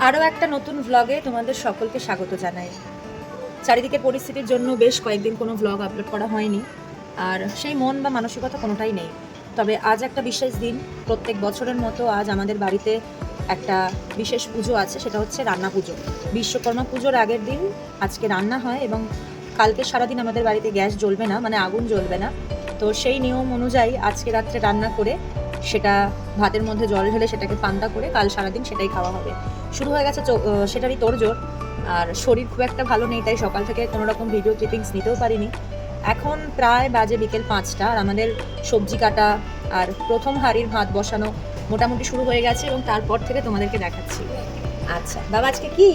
আরও একটা নতুন ভ্লগে তোমাদের সকলকে স্বাগত জানাই। চারিদিকের পরিস্থিতির জন্য বেশ কয়েকদিন কোনো ভ্লগ আপলোড করা হয়নি, আর সেই মন বা মানসিকতা কোনোটাই নেই। তবে আজ একটা বিশেষ দিন। প্রত্যেক বছরের মতো আজ আমাদের বাড়িতে একটা বিশেষ পুজো আছে, সেটা হচ্ছে রান্না পুজো। বিশ্বকর্মা পুজোর আগের দিন আজকে রান্না হয় এবং কালকে সারাদিন আমাদের বাড়িতে গ্যাস জ্বলবে না, মানে আগুন জ্বলবে না। তো সেই নিয়ম অনুযায়ী আজকে রাত্রে রান্না করে সেটা ভাতের মধ্যে জল ঢেলে সেটাকে পান্তা করে কাল সারাদিন সেটাই খাওয়া হবে। শুরু হয়ে গেছে সেটারই তোড়জোড়। আর শরীর খুব একটা ভালো নেই, তাই সকাল থেকে কোনো রকম ভিডিও ক্লিপিংস নিতেও পারিনি। এখন প্রায় বাজে বিকেল 5টা, আর আমাদের সবজি কাটা আর প্রথম হাঁড়ির ভাত বসানো মোটামুটি শুরু হয়ে গেছে এবং তারপর থেকে তোমাদেরকে দেখাচ্ছি। আচ্ছা বাবা, আজকে কি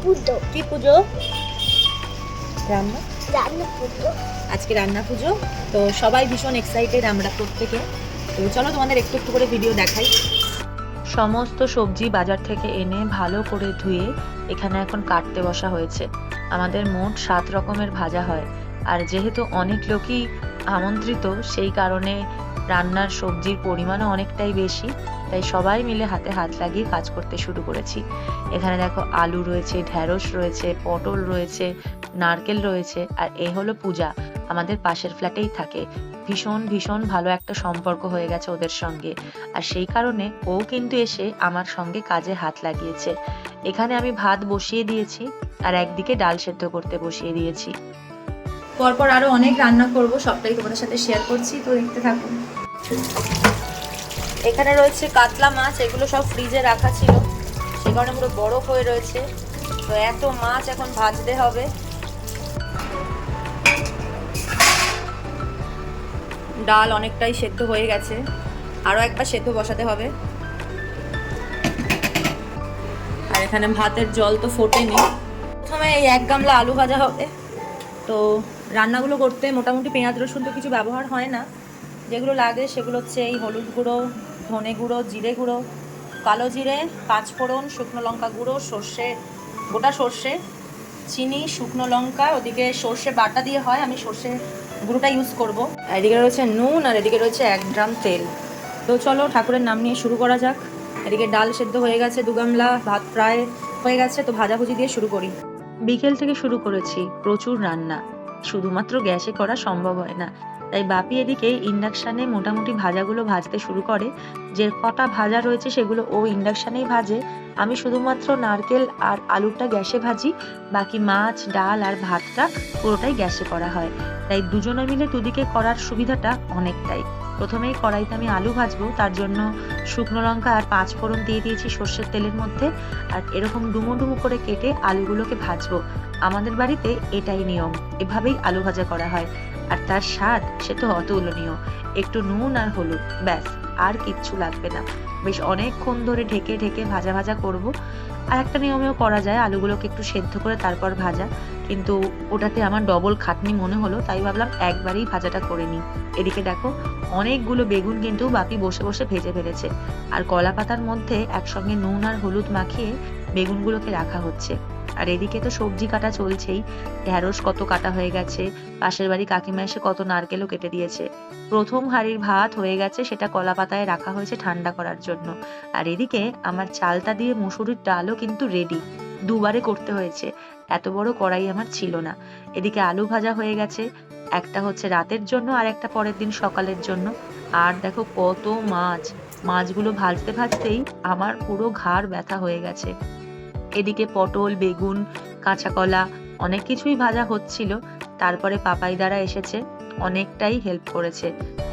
পুজো? কি পুজো? রান্না। রান্না পুজো। আজকে রান্না পুজো, তো সবাই ভীষণ এক্সাইটেড আমরা প্রত্যেকে। তো চলো তোমাদের একটু একটু করে ভিডিও দেখাই। সমস্ত সবজি বাজার থেকে এনে ভালো করে ধুয়ে এখানে এখন কাটতে বসা হয়েছে। আমাদের মোট 7 রকমের ভাজা হয়, আর যেহেতু অনেক লোকই আমন্ত্রিত সেই কারণে রান্নার সবজির পরিমাণও অনেকটাই বেশি, তাই সবাই মিলে হাতে হাত লাগিয়ে কাজ করতে শুরু করেছি। এখানে দেখো আলু রয়েছে, ঢ্যাঁড়স রয়েছে, পটল রয়েছে, নারকেল রয়েছে, আর এ হলো পূজা, আমাদের পাশের ফ্ল্যাটেই থাকে। ভীষণ ভীষণ ভালো একটা সম্পর্ক হয়ে গেছে ওদের সঙ্গে, আর সেই কারণে ও কিন্তু এসে আমার সঙ্গে কাজে হাত লাগিয়েছে। এখানে আমি ভাত বসিয়ে দিয়েছি আর একদিকে ডাল সেদ্ধ করতে বসিয়ে দিয়েছি। পরপর আরো অনেক রান্না করব, সবটাই তোমাদের সাথে শেয়ার করছি, তো দেখতে থাকুন। এখানে রয়েছে কাতলা মাছ, এগুলো সব ফ্রিজে রাখা ছিল, সে কারণে পুরো বরফ হয়ে রয়েছে। তো এত মাছ এখন ভাজতে হবে। ডাল অনেকটাই সেদ্ধ হয়ে গেছে, আরও একবার সেদ্ধ বসাতে হবে। আর এখানে ভাতের জল তো ফোটেনি। প্রথমে এই 1 গামলা আলু ভাজা হবে। তো রান্নাগুলো করতে মোটামুটি পেঁয়াজ রসুন তো কিছু ব্যবহার হয় না, যেগুলো লাগে সেগুলো হচ্ছে এই হলুদ গুঁড়ো, ধনে গুঁড়ো, জিরে গুঁড়ো, কালো জিরে, 5 ফোড়ন, শুকনো লঙ্কা গুঁড়ো, সর্ষে, গোটা সর্ষে, চিনি, শুকনো লঙ্কা। ওদিকে সর্ষে বাটা দিয়ে হয়, আমি সর্ষে গুঁড়োটা ইউজ করব। এদিকে রয়েছে নুন, আর এদিকে রয়েছে 1 ড্রাম তেল। তো চলো ঠাকুরের নাম নিয়ে শুরু করা যাক। এদিকে ডাল সেদ্ধ হয়ে গেছে, 2 গামলা ভাত প্রায় হয়ে গেছে, তো ভাজাভুজি দিয়ে শুরু করি। বিকেল থেকে শুরু করেছি প্রচুর রান্না, শুধুমাত্র গ্যাসে করা সম্ভব হয় না, তাই বাপি এদিকে ইন্ডাকশানে মোটামুটি ভাজাগুলো ভাজতে শুরু করে। যে কটা ভাজা রয়েছে সেগুলো ও ইন্ডাকশানেই ভাজে, আমি শুধুমাত্র নারকেল আর আলুটা গ্যাসে ভাজি, বাকি মাছ, ডাল আর ভাতটা পুরোটাই গ্যাসে করা হয়। তাই দুজনে মিলে দুদিকে করার সুবিধাটা অনেকটাই। প্রথমেই কড়াইতে আমি আলু ভাজবো, তার জন্য শুকনো লঙ্কা আর 5 ফোড়ন দিয়ে দিয়েছি সর্ষের তেলের মধ্যে, আর এরকম ডুমো ডুমো করে কেটে আলুগুলোকে ভাজবো। আমাদের বাড়িতে এটাই নিয়ম, এভাবেই আলু ভাজা করা হয়, আর তার স্বাদ সে তো অতুলনীয়। একটু নুন আর হলুদ, ব্যাস, আর কিচ্ছু লাগবে না। বেশ অনেকক্ষণ ধরে ঢেকে ঢেকে ভাজা ভাজা করব। আর একটা নিয়মেও করা যায়, আলুগুলোকে একটু সেদ্ধ করে তারপর ভাজা, কিন্তু ওটাতে আমার ডবল খাটনি মনে হলো, তাই ভাবলাম একবারেই ভাজাটা করে নিই। এদিকে দেখো অনেকগুলো বেগুন কিন্তু বাপি বসে বসে ভেজে ফেলেছে, আর কলা পাতার মধ্যে একসঙ্গে নুন আর হলুদ মাখিয়ে বেগুনগুলোকে রাখা হচ্ছে। আর এদিকে তো সবজি কাটা চলছেই, ঢ্যাঁড়স কত কাটা হয়ে গেছে, পাশের বাড়ি কাকিমা এসে কত নারকেলও কেটে দিয়েছে। প্রথম হাঁড়ির ভাত হয়ে গেছে, সেটা কলা পাতায় রাখা হয়েছে ঠান্ডা করার জন্য। আর এদিকে আমার চালতা দিয়ে মুসুরির ডালও কিন্তু রেডি, দুবারে করতে হয়েছে, এত বড় কড়াই আমার ছিল না। এদিকে আলু ভাজা হয়ে গেছে, একটা হচ্ছে রাতের জন্য আর একটা পরের দিন সকালের জন্য। আর দেখো কত মাছ, মাছগুলো ভাজতে ভাজতেই আমার পুরো ঘাড় ব্যথা হয়ে গেছে। এদিকে পটল, বেগুন, কাঁচা কলা অনেক কিছুই ভাজা হচ্ছিল। তারপরে পাপাই দ্বারা এসেছে, অনেকটাই হেল্প করেছে,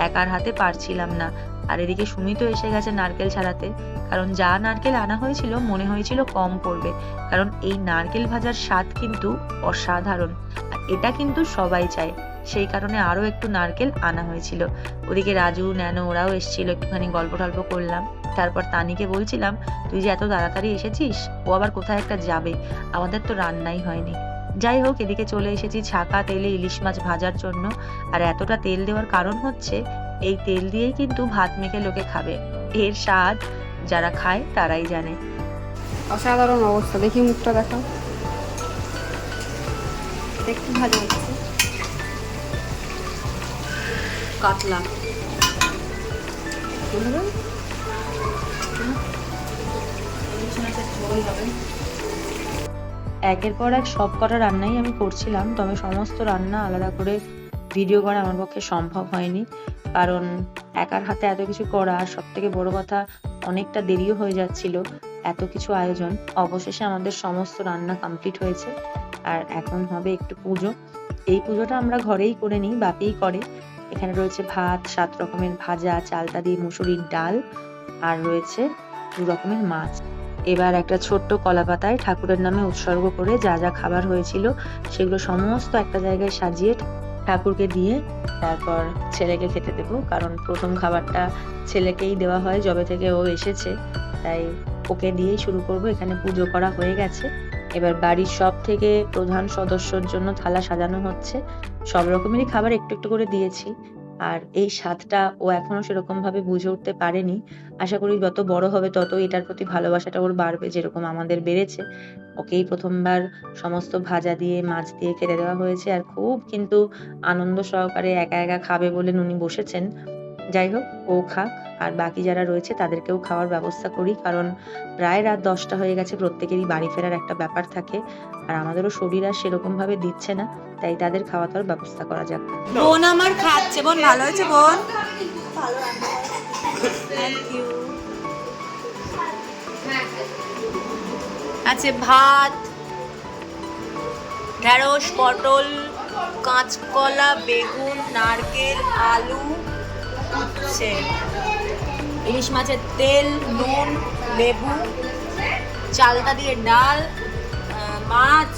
একার হাতে পারছিলাম না। আর এদিকে সুমিত এসে গেছে নারকেল ছাড়াতে, কারণ যা নারকেল আনা হয়েছিল মনে হয়েছিল কম পড়বে, কারণ এই নারকেল ভাজার স্বাদ কিন্তু অসাধারণ, আর এটা কিন্তু সবাই চায়, সেই কারণে আরো একটু নারকেল আনা হয়েছিল। ওদিকে রাজু, ন্যানো ওরাও এসেছিল, একটুখানি গল্প টল্প করলাম। তারপর তানিকে বলছিলাম, তুই যে এত তাড়াতাড়ি এসেছিস, ও আবার কোথায় একটা যাবে, আমাদের তো রান্নাই হয়নি। যাই হোক, এদিকে চলে এসেছি ছাকা তেলে ইলিশ মাছ ভাজার জন্য। আর এতটা তেল দেওয়ার কারণ হচ্ছে, এই তেল দিয়েই কিন্তু ভাত মেখে লোকে খাবে, এর স্বাদ যারা খায় তারাই জানে। অসাধারণ অবস্থা, দেখি মুখটা দেখাও। একটু ভাজা হচ্ছে কাতলা। মাছের ঝোল হবে। একের পর এক সব কটা রান্নাই আমি করছিলাম, তবে সমস্ত রান্না আলাদা করে ভিডিও করা আমার পক্ষে সম্ভব হয়নি, কারণ একার হাতে এত কিছু করা, আর সব থেকে বড় কথা অনেকটা দেরিও হয়ে যাচ্ছিল, এত কিছু আয়োজন। অবশেষে আমাদের সমস্ত রান্না কমপ্লিট হয়েছে, আর এখন হবে একটু পুজো। এই পুজোটা আমরা ঘরেই করে নিই, বাপিই করে। এখানে রয়েছে ভাত, 7 রকমের ভাজা, চালতা দিয়ে মুসুরির ডাল, আর রয়েছে 2 রকমের মাছ। এবার একটা ছোট্ট কলা পাতায় ঠাকুরের নামে উৎসর্গ করে যা যা খাবার হয়েছিল সেগুলো সমস্ত একটা জায়গায় সাজিয়ে ঠাকুরকে দিয়ে তারপর ছেলেকে খেতে দেবো, কারণ প্রথম খাবারটা ছেলেকেই দেওয়া হয় যবে থেকে ও এসেছে, তাই ওকে দিয়েই শুরু করব। এখানে পুজো করা হয়ে গেছে, এবার বাড়ির সব থেকে প্রধান সদস্যর জন্য থালা সাজানো হচ্ছে। সব রকমেরই খাবার একটু একটু করে দিয়েছি, আর এই স্বাদটা ও এখনো সেরকম ভাবে বুঝে উঠতে পারেনি। আশা করি যত বড় হবে তত এটার প্রতি ভালোবাসাটা ওর বাড়বে, যেরকম আমাদের বেড়েছে। ওকেই প্রথমবার সমস্ত ভাজা দিয়ে মাছ দিয়ে খেতে দেওয়া হয়েছে, আর খুব কিন্তু আনন্দ সহকারে একা একা খাবে বলে উনি বসেছেন। যাই হোক, ও খাক, আর বাকি যারা রয়েছে তাদেরকেও খাওয়ার ব্যবস্থা করি, কারণ প্রায় রাত 10টা হয়ে গেছে, প্রত্যেকেরই বাড়ি ফেরার একটা ব্যাপার থাকে, আর আমাদেরও শরীর আর সেরকম ভাবে দিচ্ছে না, তাই তাদের খাওয়া দাওয়ার ব্যবস্থা করা যাক। বোন আমার খাচ্ছে, বোন ভালো হয়েছে বোন। Thank you. আছে ভাত, ঢেঁড়স, পটল, কাঁচকলা, বেগুন, নারকেল, আলু, উচ্ছে, ইলিশ মাছের তেল, নুন, লেবু, চালতা দিয়ে ডাল, মাছ।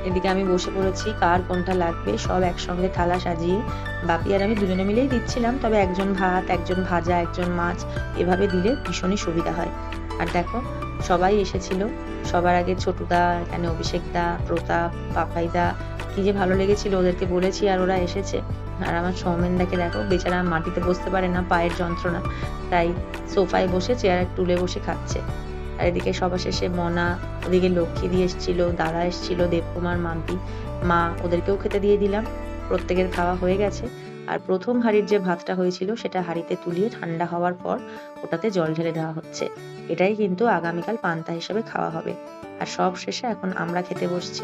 এদিকে আমি বসে পড়েছি, কার কোনটা লাগবে সব একসঙ্গে থালা সাজিয়ে বাপি আর আমি দুজনে মিলেই দিচ্ছিলাম, তবে একজন ভাত, একজন ভাজা, একজন মাছ, এভাবে দিলে ভীষণই সুবিধা হয়। আর দেখো সবাই এসেছিল, সবার আগে ছোটুদা, এখানে অভিষেক দা, প্রতাপ, পাপাই দা, কি যে ভালো লেগেছিল ওদেরকে বলেছি, আর ওরা এসেছে। আর আমার সৌমেনদাকে দেখো, বেচারা মাটিতে বসতে পারে না, পায়ের যন্ত্রণা, তাই সোফায় বসে চেয়ারের টুলে বসে খাচ্ছে। আর এদিকে সবার শেষে মনা, ওদিকে লক্ষ্মী দিয়ে এসেছিল, দাদা এসেছিল, দেবকুমার, মাম্পি, মা, ওদেরকেও খেতে দিয়ে দিলাম। প্রত্যেকের খাওয়া হয়ে গেছে, আর প্রথম হাঁড়ির যে ভাতটা হয়েছিল সেটা হাঁড়িতে তুলিয়ে ঠান্ডা হওয়ার পর ওটাতে জল ঢেলে দেওয়া হচ্ছে। এটাই কিন্তু আগামীকাল পান্তা হিসেবে খাওয়া হবে। আর সব শেষে এখন আমরা খেতে বসছি।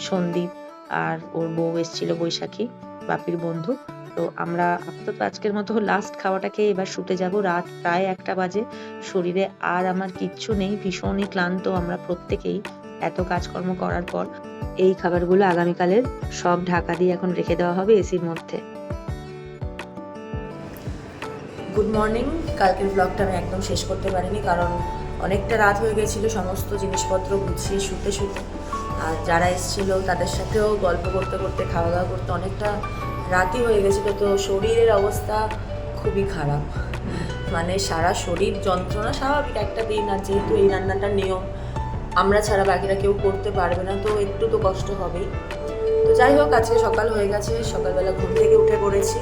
সন্দীপ আর ওর বউ এসেছিল, বৈশাখী, বাপির বন্ধু। তো আমরা আপাতত আজকের মতো লাস্ট খাওয়াটা খেয়ে এবার শুতে যাব। রাত প্রায় 1টা বাজে, শরীরে আর আমার কিচ্ছু নেই, ভীষণই ক্লান্ত আমরা প্রত্যেকেই এত কাজকর্ম করার পর। এই খাবারগুলো আগামীকালের সব ঢাকা দিয়ে এখন রেখে দেওয়া হবে এসির মধ্যে। Good morning. কালকের ব্লগটা আমি একদম শেষ করতে পারিনি, কারণ অনেকটা রাত হয়ে গেছিলো সমস্ত জিনিসপত্র গুছিয়ে শুতে শুতে, আর যারা এসেছিল তাদের সাথেও গল্প করতে করতে, খাওয়া দাওয়া করতে অনেকটা রাতই হয়ে গেছিলো। তো শরীরের অবস্থা খুবই খারাপ, মানে সারা শরীর যন্ত্রণা, স্বাভাবিক একটা দিন, আর যেহেতু এই রান্নাটার নিয়ম আমরা ছাড়া বাকিরা কেউ করতে পারবে না, তো একটু তো কষ্ট হবেই। তো যাই হোক, আজকে সকাল হয়ে গেছে, সকালবেলা ঘুম থেকে উঠে পড়েছি,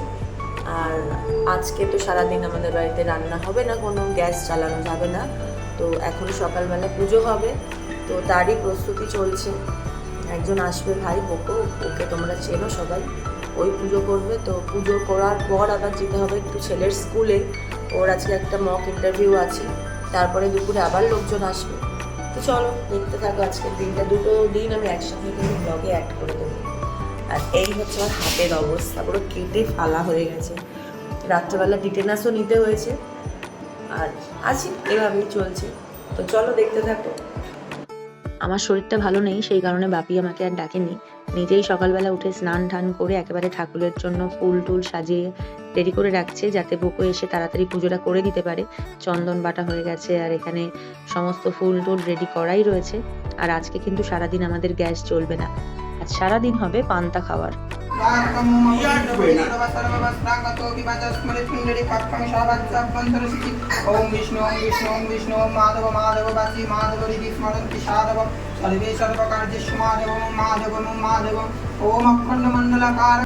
আর আজকে তো সারাদিন আমাদের বাড়িতে রান্না হবে না, কোনো গ্যাস চালানো যাবে না। তো এখন সকালবেলা পুজো হবে, তো তারই প্রস্তুতি চলছে। একজন আসবে ভাই বকো, ওকে তোমরা চেনো সবাই, ওই পুজো করবে। তো পুজো করার পর আবার যেতে হবে একটু ছেলের স্কুলে, ওর আজকে একটা মক ইন্টারভিউ আছে, তারপরে দুপুরে আবার লোকজন আসবে। তো চলো দেখতে থাকো আজকের দিনটা, দুটো দিন আমি একসঙ্গে কিন্তু ব্লগে অ্যাড করে দেবো। আর এই হচ্ছে আমার হাতের অবস্থা, পুরো কেটে ফালা হয়ে গেছে, রাত্রেবেলা টিটেনাসও নিতে হয়েছে, আর আছি এভাবেই চলছে। তো চলো দেখতে থাকো। আমার শরীরটা ভালো নেই, সেই কারণে বাপি আমাকে আর ডাকেনি, নিজেই সকালবেলা উঠে স্নান টান করে একেবারে ঠাকুরের জন্য ফুল টুল সাজিয়ে রেডি করে রাখছে, যাতে বকো এসে তাড়াতাড়ি পুজোটা করে দিতে পারে। চন্দন বাটা হয়ে গেছে, আর এখানে সমস্ত ফুল টুল রেডি করাই রয়েছে। আর আজকে কিন্তু সারাদিন আমাদের গ্যাস চলবে না, আজ সারাদিন হবে পান্তা খাওয়ার। ओम विष्णु विष्णु विष्णु माधव माधव वासी माधव हृदि स्मरन्ति साधव सर्वे सर्वकार्येषु माधव माधव माधव ओम अखंड मंडलाकार।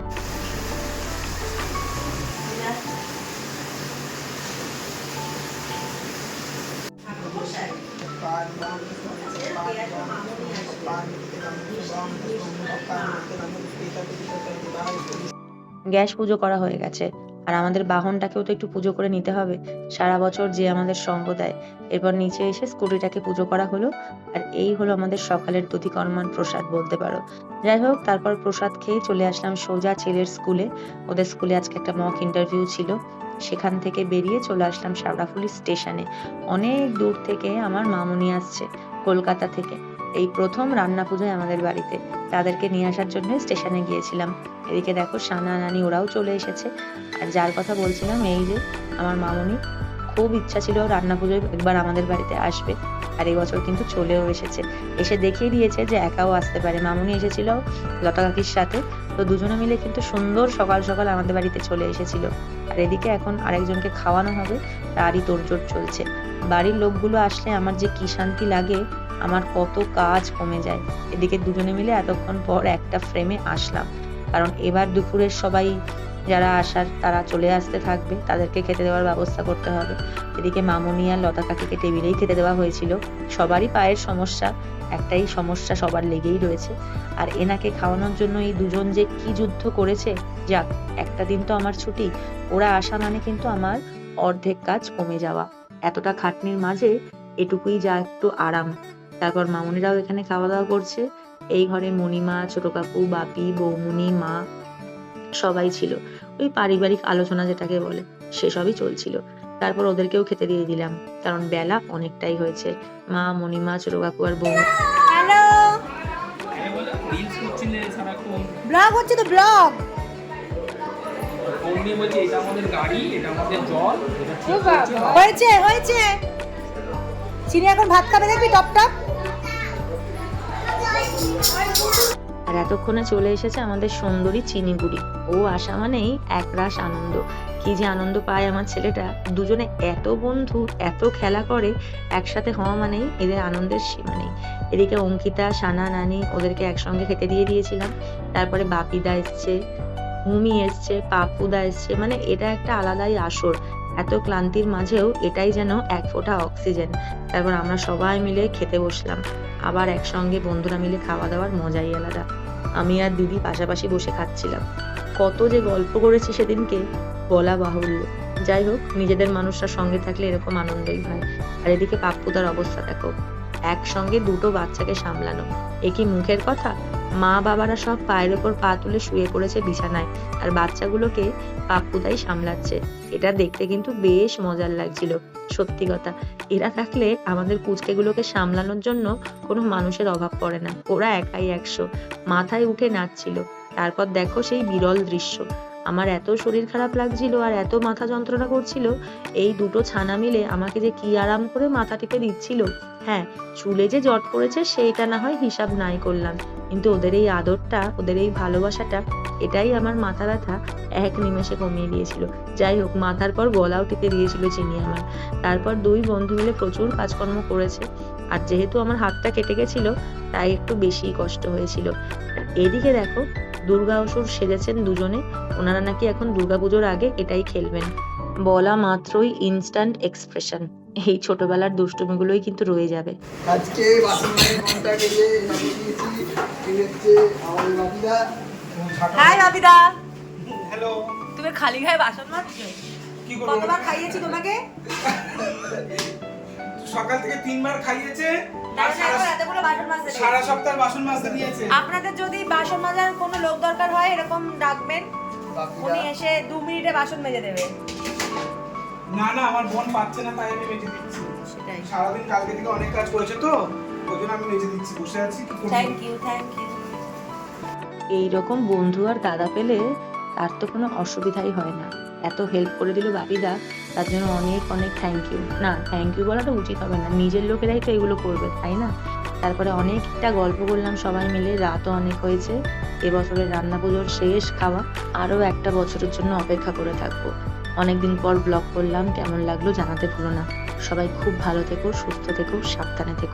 গ্যাস পুজো করা হয়ে গেছে, আর আমাদের বাহনটাকেও তো একটু পুজো করে নিতে হবে, সারা বছর যে আমাদের সঙ্গ দেয়। এরপর নিচে এসে স্কুটিটাকে পুজো করা হলো, আর এই হলো আমাদের সকালের দধিকর্মার প্রসাদ বলতে পারো। যাই হোক, তারপর প্রসাদ খেয়ে চলে আসলাম সোজা ছেলের স্কুলে। ওদের স্কুলে আজকে একটা মক ইন্টারভিউ ছিল, সেখান থেকে বেরিয়ে চলে আসলাম শেওড়াফুলি স্টেশনে। অনেক দূর থেকে আমার মামুনি আসছে, কলকাতা থেকে। এই প্রথম রান্না পুজোয় আমাদের বাড়িতে, তাদেরকে নিয়ে আসার জন্য স্টেশনে গিয়েছিলাম। এদিকে দেখো সানা নানি ওরাও চলে এসেছে। আর যার কথা বলছিলাম, এই যে আমার মামুনি, খুব ইচ্ছা ছিল রান্না পুজোয় একবার আমাদের বাড়িতে আসবে, আর এই বছর কিন্তু চলেও এসেছে। এসে দেখিয়ে দিয়েছে যে একাও আসতে পারে। মামুনি এসেছিল লতা কাকির সাথে, তো দুজনে মিলে কিন্তু সুন্দর সকাল সকাল আমাদের বাড়িতে চলে এসেছিল। আর এদিকে এখন আরেকজনকে খাওয়ানো হবে, তারই তোড়জোড় চলছে। বাড়ির লোকগুলো আসলে আমার যে কি শান্তি লাগে, আমার কত কাজ কমে যায়। এদিকে দুজনে মিলে এতক্ষণ পর একটা ফ্রেমে আসলাম, কারণ এবার দুপুরের সবাই যারা আসার তারা চলে আসতে থাকবে, তাদেরকে খেতে দেওয়ার ব্যবস্থা করতে হবে। এদিকে মামুনি আর লতা কাকিকে টেবিলেই খেতে দেওয়া হয়েছিল। সবারই পায়ের সমস্যা, একটাই সমস্যা সবার লেগেই রয়েছে। আর এনাকে খাওয়ানোর জন্য এই দুজন যে কি যুদ্ধ করেছে। যাক, একটা দিন তো আমার ছুটি, ওরা আসা মানে কিন্তু আমার অর্ধেক কাজ কমে যাওয়া। এতটা খাটনির মাঝে এটুকুই যা একটু আরাম। তারপর মামুনিরাও এখানে খাওয়া দাওয়া করছে। এই ঘরে মণিমা, ছোট কাকু, বাপি, বৌমুনি, মা সবাই ছিল। ওই পারিবারিক আলোচনা যেটাকে বলে, সেসবই চলছিল। তারপর ওদেরকেও খেতে দিয়ে দিলাম, কারণ বেলা অনেকটাই হয়েছে। মা, মণিমা, ছোট কাকু আর বৌ। হ্যালো, রিলস করছিলে সারাক্ষণ। ব্লগ হচ্ছে তো ব্লগ। ফোন নিয়ে বলছি এটা আমাদের গাড়ি, এটা আমাদের জল, এটা ঠিক করছে না। হয়েছে হয়েছে। চিনি এখন ভাত খাবে, দেখবি টপ টপ। আর এতক্ষণে চলে এসেছে আমাদের সুন্দরী চিনি বুড়ি। ও আসা মানেই একরাশ আনন্দ। কি যে আনন্দ পায় আমার ছেলেটা। দুজনে এত বন্ধু, এত খেলা করে, একসাথে হওয়া মানেই এদের আনন্দের সীমা নেই। এদিকে অঙ্কিতা, সানা, নানি ওদেরকে একসঙ্গে খেতে দিয়ে দিয়েছিলাম। তারপরে বাপিদা এসছে, হুমি এসছে, পাপুদা এসছে, মানে এটা একটা আলাদাই আসর। এত ক্লান্তির মাঝেও এটাই যেন এক ফোঁটা অক্সিজেন। তারপর আমরা সবাই মিলে খেতে বসলাম। আবার একসঙ্গে বন্ধুরা মিলে খাওয়া দাওয়ার মজাই আলাদা। আমি আর দিদি পাশাপাশি বসে খাচ্ছিলাম। কত যে গল্প করেছি সেদিনকে, বলা বাহুল্য। যাই হোক, নিজেদের মানুষরা সঙ্গে থাকলে এরকম আনন্দই হয়। আর এদিকে পাপ্পুদার অবস্থা দেখো, একসঙ্গে দুটো বাচ্চাকে সামলানো, এ কি মুখের কথা? মা বাবারা সব পায়ের ওপর পা তুলে শুয়ে পড়েছে বিছানায়, আর বাচ্চাগুলোকে পাপ্পুদাই সামলাচ্ছে। এটা দেখতে কিন্তু বেশ মজার লাগছিল, সত্যি কথা। এরা থাকলে আমাদের পুচকেগুলোকে সামলানোর জন্য কোনো মানুষের অভাব পড়ে না। ওরা একাই 100, মাথায় উঠে নাচছিল। তারপর দেখো সেই বিরল দৃশ্য। আমার এত শরীর খারাপ লাগছিল আর এত মাথা যন্ত্রণা করছিল, এই দুটো ছানা মিলে আমাকে যে কি আরাম করে মাথা টিপে দিচ্ছিল। হ্যাঁ, চুলে যে জট পড়েছে সেইটা না হয় হিসাব নাই করলাম, কিন্তু ওদের এই আদরটা, ওদের এই ভালোবাসাটা, এটাই আমার মাথা ব্যথা এক নিমেষে কমিয়ে দিয়েছিল। যাই হোক, মাথার পর গলাও টিপে দিয়েছিল চিনি আমার। তারপর দুই বন্ধু মিলে প্রচুর কাজকর্ম করেছে। আর যেহেতু আমার হাতটা কেটে গেছিল, তাই একটু বেশিই কষ্ট হয়েছিল। এদিকে দেখো, দুর্গা অসুর সেজেছেন দুজনে। ওনারা নাকি এখন দুর্গাপুজোর আগে এটাই খেলবেন। বলা মাত্রই ইনস্ট্যান্ট এক্সপ্রেশন। এই ছোটবেলার দুষ্টুমিগুলোই কিন্তু রয়ে যাবে। আজকে বাসনের ঘন্টাকে দিয়ে লাগিয়ে দিয়েছি। এই হচ্ছে আমাদের বাপিদা। হাই বাপিদা, হ্যালো, তুমি খালি গায়ে বাসন মাজছো? কি করব? কতবার খাইয়েছি তোমাকে? সকাল থেকে 3 বার খাইয়েছে, আর দাদা এখন এতগুলো বাসন মাজতে নেই। সারা সপ্তাহ বাসন মাজতে দিয়েছে। আপনাদের যদি বাসন মাজার কোনো লোক দরকার হয়, এরকম ডাকবেন, বাপিদা উনি এসে 2 মিনিটে বাসন মেজে দেবে। না না, আমার বোন পাচ্ছে না, তাই আমি মেজে দিচ্ছি। সেটাই। সারাদিন কালকে থেকে অনেক কাজ করেছে তো, ওই জন্য আমি মেজে দিচ্ছি। বসে আছি, কি করব? Thank you, thank you. এইরকম বন্ধু আর দাদা পেলে তার তো কোনো অসুবিধাই হয় না। এত হেল্প করে দিল বাপিদা, তার জন্য অনেক অনেক থ্যাংক ইউ। না, থ্যাংক ইউ বলাটা উচিত হবে না, নিজের লোকেরাই তো এগুলো করবে, তাই না? তারপরে অনেকটা গল্প করলাম সবাই মিলে, রাতও অনেক হয়েছে। এবছরের রান্না পুজোর শেষ খাওয়া, আরও একটা বছরের জন্য অপেক্ষা করে থাকবো। অনেকদিন পর ব্লগ করলাম, কেমন লাগলো জানাতে ভুলো না। সবাই খুব ভালো থেকো, সুস্থ থেকো, সাবধানে থেকো।